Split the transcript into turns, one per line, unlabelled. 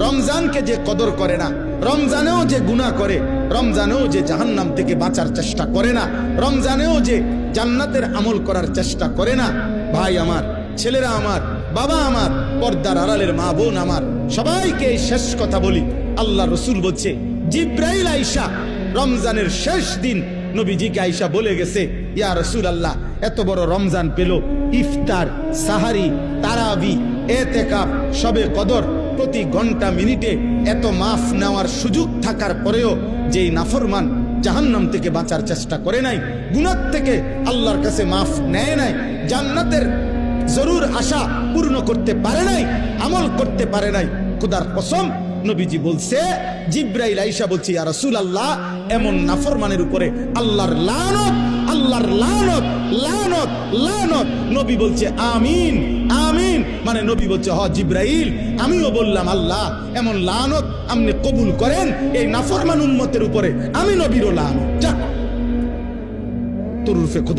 রমজানকে যে কদর করে না, রমজানেও যে গুনাহ করে, রমজানেও যে জাহান্নাম থেকে বাঁচার চেষ্টা করে না, রমজানেও যে জান্নাতের আমল করার চেষ্টা করে না, ভাই আমার, ছেলেরা আমার, বাবা আমার, পর্দার আড়ালের মা বোন আমার, সবাইকে এই শেষ কথা বলি। আল্লাহ রসুল বলছে, জিব্রাইল আয়েশা রমজানের শেষ দিন নবীজিকে আয়েশা বলে গেছে, ইয়া রাসূলুল্লাহ, এত বড় রমজান পেল, ইফতার, সাহারি, তারাবি, এতেকাফ, শবে কদর, প্রতি ঘন্টা মিনিটে এত মাফ নেওয়ার সুযোগ থাকার পরেও যেই নাফরমান জাহান্নাম থেকে বাঁচার চেষ্টা করে নাই, গুনাহ থেকে আল্লাহর কাছে মাফ নেয় নাই, জান্নাতের জরুর আশা পূর্ণ করতে পারে নাই, আমল করতে পারে নাই, খোদার কসম নবীজি বলছে, জিব্রাইল আয়েশা বলছে, ইয়া রাসূলুল্লাহ, এমন নাফরমানের উপরে আল্লাহর লানত, আল্লাহর লানত, লানত, লানত। নবী বলছে আমিন, আমিন। মানে নবী বলছে, হ জিব্রাইল, আমিও বললাম আল্লাহ এমন লানত আপনি কবুল করেন এই নাফরমান উম্মতের উপরে, আমি নবীরও লানত। যা তোর রূপে খোদা।